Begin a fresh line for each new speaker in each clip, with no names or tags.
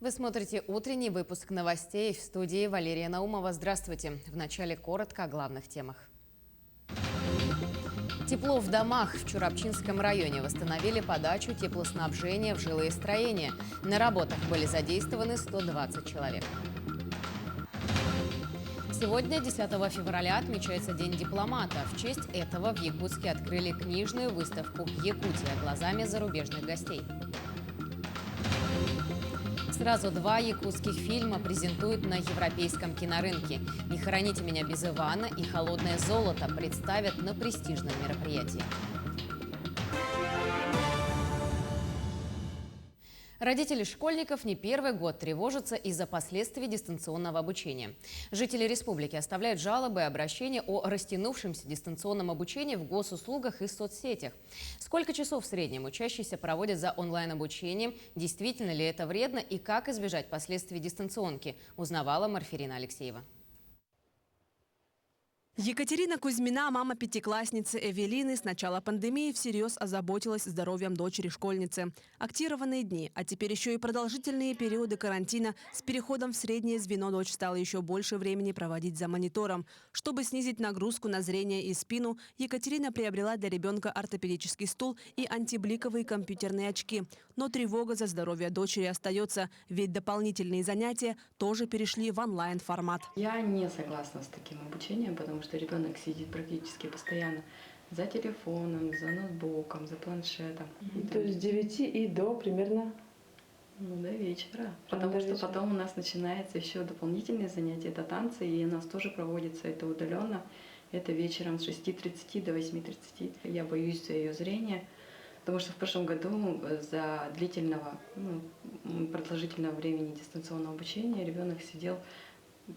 Вы смотрите утренний выпуск новостей, в студии Валерия Наумова. Здравствуйте. Вначале коротко о главных темах. Тепло в домах. В Чурапчинском районе восстановили подачу теплоснабжения в жилые строения. На работах были задействованы 120 человек. Сегодня, 10 февраля, отмечается День дипломата. В честь этого в Якутске открыли книжную выставку «Якутия. Глазами зарубежных гостей». Сразу 2 якутских фильма презентуют на европейском кинорынке. «Не хороните меня без Ивана» и «Холодное золото» представят на престижном мероприятии. Родители школьников не первый год тревожатся из-за последствий дистанционного обучения. Жители республики оставляют жалобы и обращения о растянувшемся дистанционном обучении в госуслугах и соцсетях. Сколько часов в среднем учащиеся проводят за онлайн-обучением, действительно ли это вредно и как избежать последствий дистанционки, узнавала Марфирина Алексеева.
Екатерина Кузьмина, мама пятиклассницы Эвелины, с начала пандемии всерьез озаботилась здоровьем дочери-школьницы. Актированные дни, а теперь еще и продолжительные периоды карантина с переходом в среднее звено дочь стала еще больше времени проводить за монитором. Чтобы снизить нагрузку на зрение и спину, Екатерина приобрела для ребенка ортопедический стул и антибликовые компьютерные очки. Но тревога за здоровье дочери остается, ведь дополнительные занятия тоже перешли в онлайн-формат.
Я не согласна с таким обучением, потому что ребенок сидит практически постоянно за телефоном, за ноутбуком, за планшетом.
То есть с 9 и до примерно?
До вечера. Потому что потом у нас начинается еще дополнительные занятия, это танцы, и у нас тоже проводится это удаленно. Это вечером с 6:30 до 8:30. Я боюсь за ее зрение, потому что в прошлом году за длительного, продолжительного времени дистанционного обучения ребенок сидел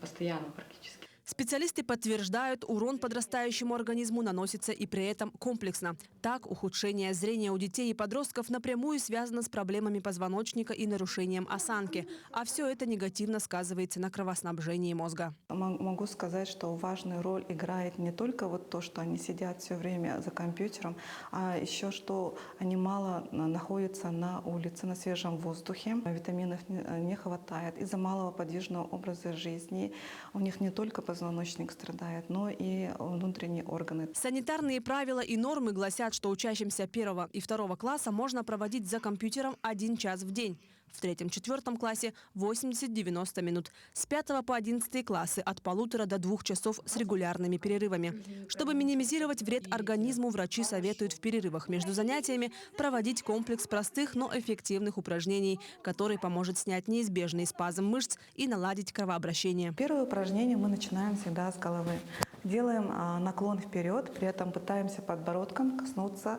постоянно практически.
Специалисты подтверждают, урон подрастающему организму наносится и при этом комплексно. Так, ухудшение зрения у детей и подростков напрямую связано с проблемами позвоночника и нарушением осанки. А все это негативно сказывается на кровоснабжении мозга.
Могу сказать, что важную роль играет не только вот то, что они сидят все время за компьютером, а еще что они мало находятся на улице, на свежем воздухе. Витаминов не хватает из-за малого подвижного образа жизни. У них не только позвоночник страдает, но и внутренние органы.
Санитарные правила и нормы гласят, что учащимся 1 и 2 класса можно проводить за компьютером 1 час в день. В 3-4 классе 80-90 минут. С 5 по 11 классы от 1,5 до 2 часов с регулярными перерывами. Чтобы минимизировать вред организму, врачи советуют в перерывах между занятиями проводить комплекс простых, но эффективных упражнений, который поможет снять неизбежный спазм мышц и наладить кровообращение.
Первое упражнение мы начинаем всегда с головы. Делаем наклон вперед, при этом пытаемся подбородком коснуться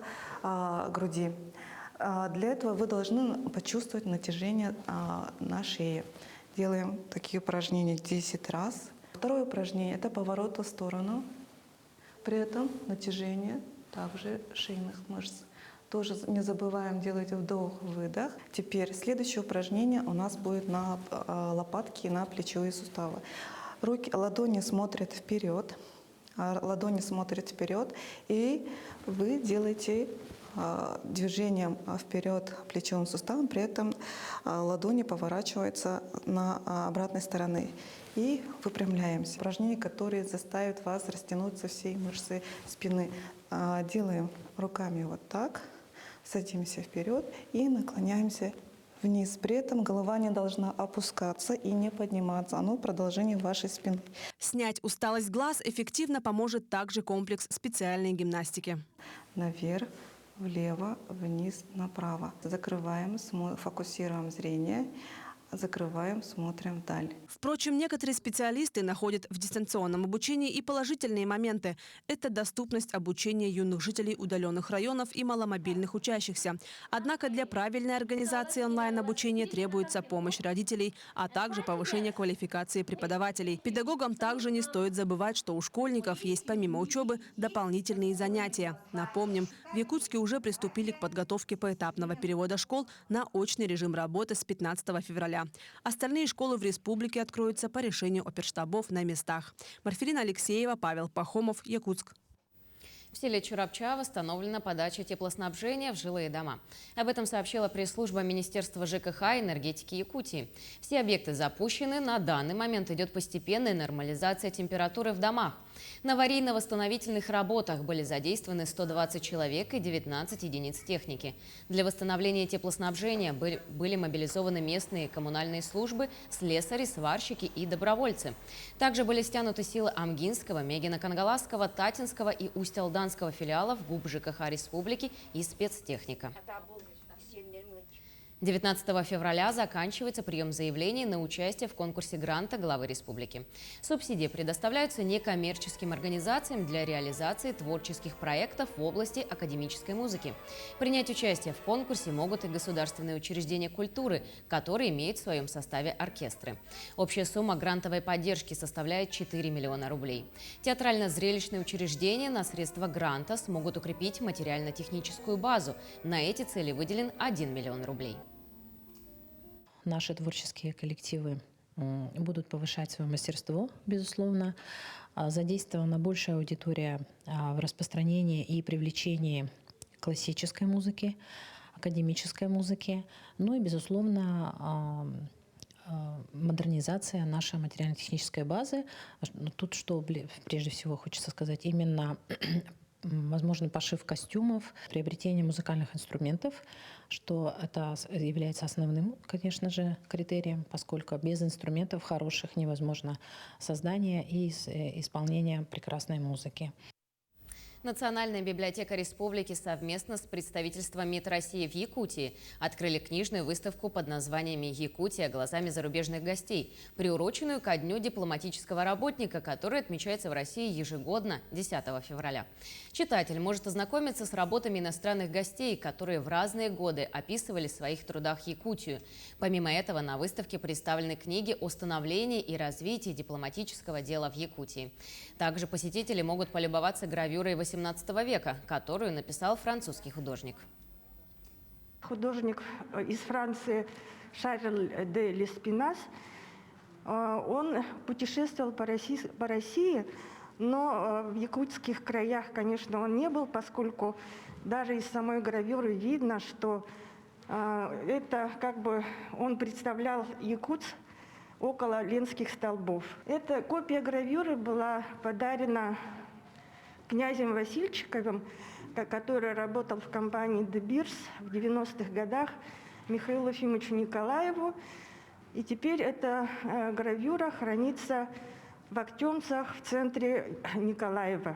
груди. Для этого вы должны почувствовать натяжение на шее. Делаем такие упражнения 10 раз. Второе упражнение – это поворот в сторону. При этом натяжение также шейных мышц. Тоже не забываем делать вдох-выдох. Теперь следующее упражнение у нас будет на лопатки и на плечевые суставы. Ладони смотрят вперед. Ладони смотрят вперед. И вы делаете движением вперед плечевым суставом, при этом ладони поворачиваются на обратной стороны. И выпрямляемся. Упражнения, которые заставят вас растянуться всей мышцы спины. Делаем руками вот так, садимся вперед и наклоняемся вниз. При этом голова не должна опускаться и не подниматься. Оно продолжение вашей спины.
Снять усталость глаз эффективно поможет также комплекс специальной гимнастики.
Наверх, влево, вниз, направо. Закрываем, фокусируем зрение. Закрываем, смотрим вдаль.
Впрочем, некоторые специалисты находят в дистанционном обучении и положительные моменты. Это доступность обучения юных жителей удаленных районов и маломобильных учащихся. Однако для правильной организации онлайн-обучения требуется помощь родителей, а также повышение квалификации преподавателей. Педагогам также не стоит забывать, что у школьников есть помимо учебы дополнительные занятия. Напомним, в Якутске уже приступили к подготовке поэтапного перевода школ на очный режим работы с 15 февраля. Остальные школы в республике откроются по решению оперштабов на местах. Марфирина Алексеева, Павел Пахомов, Якутск.
В селе Чурапча восстановлена подача теплоснабжения в жилые дома. Об этом сообщила пресс-служба Министерства ЖКХ и энергетики Якутии. Все объекты запущены. На данный момент идет постепенная нормализация температуры в домах. На аварийно-восстановительных работах были задействованы 120 человек и 19 единиц техники. Для восстановления теплоснабжения были мобилизованы местные коммунальные службы, слесари, сварщики и добровольцы. Также были стянуты силы Амгинского, Мегино-Кангаласского, Татинского и Усть-Алданского филиалов ГУП ЖКХ Республики и спецтехника. 19 февраля заканчивается прием заявлений на участие в конкурсе гранта главы республики. Субсидии предоставляются некоммерческим организациям для реализации творческих проектов в области академической музыки. Принять участие в конкурсе могут и государственные учреждения культуры, которые имеют в своем составе оркестры. Общая сумма грантовой поддержки составляет 4 миллиона рублей. Театрально-зрелищные учреждения на средства гранта смогут укрепить материально-техническую базу. На эти цели выделен 1 миллион рублей.
Наши творческие коллективы будут повышать свое мастерство, безусловно. Задействована большая аудитория в распространении и привлечении классической музыки, академической музыки. Ну и, безусловно, модернизация нашей материально-технической базы. Тут что прежде всего хочется сказать, именно возможно пошив костюмов, приобретение музыкальных инструментов, что это является основным, конечно же, критерием, поскольку без инструментов хороших невозможно создание и исполнение прекрасной музыки.
Национальная библиотека республики совместно с представительством МИД России в Якутии открыли книжную выставку под названием «Якутия глазами зарубежных гостей», приуроченную ко Дню дипломатического работника, который отмечается в России ежегодно 10 февраля. Читатель может ознакомиться с работами иностранных гостей, которые в разные годы описывали в своих трудах Якутию. Помимо этого, на выставке представлены книги о становлении и развитии дипломатического дела в Якутии. Также посетители могут полюбоваться гравюрой XVIII века, которую написал французский художник.
Художник из Франции Шарль де Леспинас, он путешествовал по России, но в якутских краях, конечно, он не был, поскольку даже из самой гравюры видно, что это как бы он представлял Якутск около Ленских столбов. Эта копия гравюры была подарена князем Васильчиковым, который работал в компании «Де Бирс» в 90-х годах, Михаилу Ефимовичу Николаеву. И теперь эта гравюра хранится в Актемцах в центре Николаева.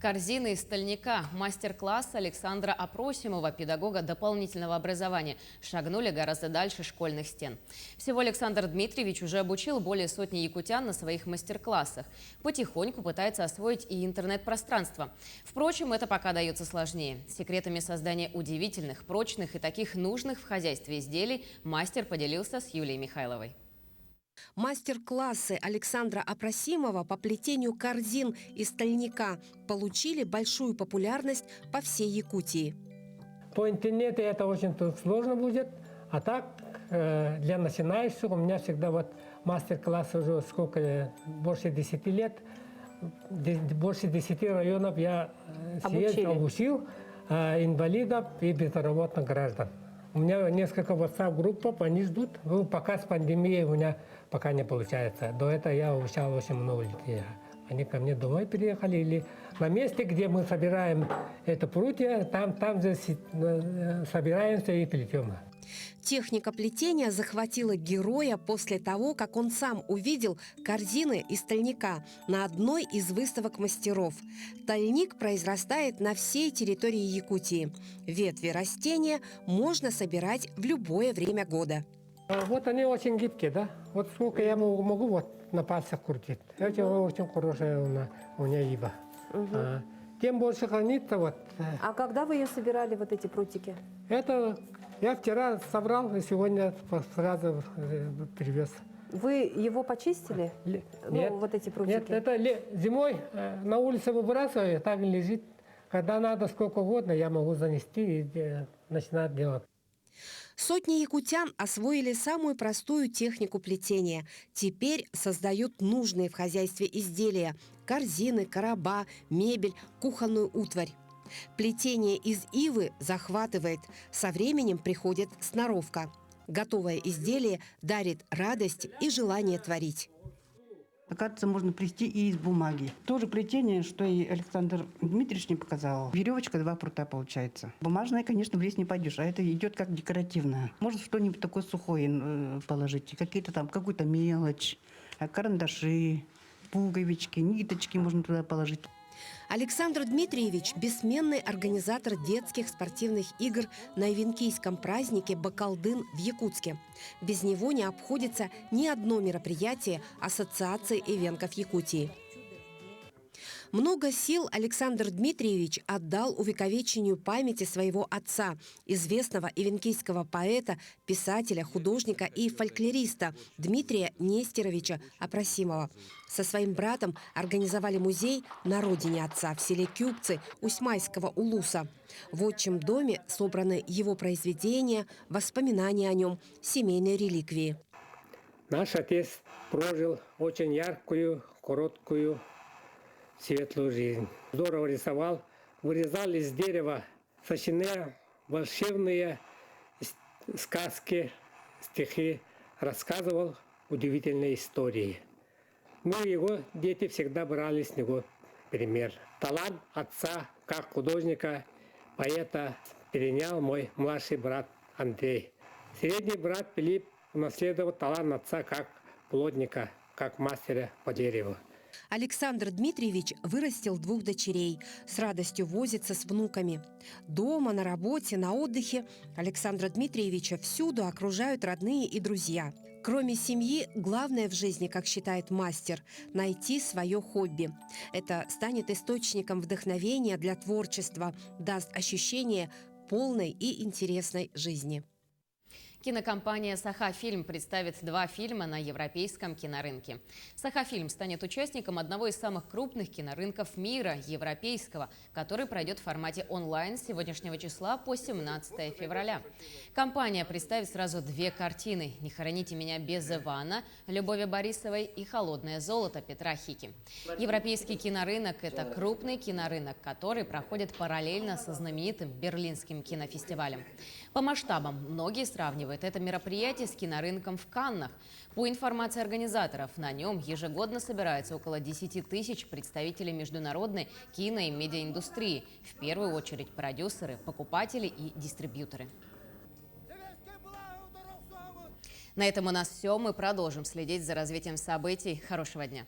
Корзины из стальника. Мастер-класс Александра Апросимова, педагога дополнительного образования, шагнули гораздо дальше школьных стен. Всего Александр Дмитриевич уже обучил более сотни якутян на своих мастер-классах. Потихоньку пытается освоить и интернет-пространство. Впрочем, это пока дается сложнее. Секретами создания удивительных, прочных и таких нужных в хозяйстве изделий мастер поделился с Юлией Михайловой.
Мастер-классы Александра Апросимова по плетению корзин из стальника получили большую популярность по всей Якутии.
По интернету это очень сложно будет, а так для начинающих у меня всегда вот мастер-класс уже сколько, больше 10 лет, больше 10 районов я обучил инвалидов и безработных граждан. У меня несколько WhatsApp-групп, они ждут. Ну, пока с пандемией у меня пока не получается. До этого я обучал очень много людей. Они ко мне домой приехали или на месте, где мы собираем это прутья, там же собираемся и плетем.
Техника плетения захватила героя после того, как он сам увидел корзины из стальника на одной из выставок мастеров. Тальник произрастает на всей территории Якутии. Ветви растения можно собирать в любое время года.
Вот они очень гибкие, да? Вот сколько я могу вот на пальцах крутить. Это очень хорошая у меня ива. Тем больше хранится вот.
А когда вы ее собирали, вот эти прутики?
Это я вчера собрал и сегодня сразу привез.
Вы его почистили?
Нет,
вот эти прутики?
Нет, это зимой на улице выбрасываю, так и лежит. Когда надо сколько угодно, я могу занести и начинать делать.
Сотни якутян освоили самую простую технику плетения. Теперь создают нужные в хозяйстве изделия – корзины, короба, мебель, кухонную утварь. Плетение из ивы захватывает. Со временем приходит сноровка. Готовое изделие дарит радость и желание творить.
Оказывается, можно плести и из бумаги. То же плетение, что и Александр Дмитриевич мне показал. Веревочка, 2 прута получается. Бумажная, конечно, в лес не пойдешь, а это идет как декоративное. Можно что-нибудь такое сухое положить, какие-то там, какую-то мелочь, карандаши, пуговички, ниточки можно туда положить.
Александр Дмитриевич – бессменный организатор детских спортивных игр на Ивенкийском празднике Бакалдын в Якутске. Без него не обходится ни одно мероприятие Ассоциации эвенков Якутии. Много сил Александр Дмитриевич отдал увековечению памяти своего отца, известного ивенкийского поэта, писателя, художника и фольклориста Дмитрия Нестеровича Апрасимова. Со своим братом организовали музей на родине отца в селе Кюбцы Усьмайского улуса. В отчим доме собраны его произведения, воспоминания о нем, семейные реликвии.
Наш отец прожил очень яркую, короткую, светлую жизнь. Здорово рисовал, вырезал из дерева, сочинял волшебные сказки, стихи, рассказывал удивительные истории. Ну, его дети всегда брали с него пример. Талант отца, как художника, поэта, перенял мой младший брат Андрей. Средний брат Филипп унаследовал талант отца как плотника, как мастера по дереву.
Александр Дмитриевич вырастил 2 дочерей, с радостью возится с внуками. Дома, на работе, на отдыхе Александра Дмитриевича всюду окружают родные и друзья. Кроме семьи, главное в жизни, как считает мастер, найти свое хобби. Это станет источником вдохновения для творчества, даст ощущение полной и интересной жизни.
Кинокомпания «Саха-фильм» представит 2 фильма на европейском кинорынке. «Саха-фильм» станет участником одного из самых крупных кинорынков мира, европейского, который пройдет в формате онлайн с сегодняшнего числа по 17 февраля. Компания представит сразу 2 картины «Не хороните меня без Ивана» Любови Борисовой и «Холодное золото» Петра Хики. Европейский кинорынок – это крупный кинорынок, который проходит параллельно со знаменитым Берлинским кинофестивалем. По масштабам многие сравнивают это мероприятие с кинорынком в Каннах. По информации организаторов, на нем ежегодно собирается около 10 тысяч представителей международной кино- и медиаиндустрии, в первую очередь продюсеры, покупатели и дистрибьюторы. На этом у нас все. Мы продолжим следить за развитием событий. Хорошего дня.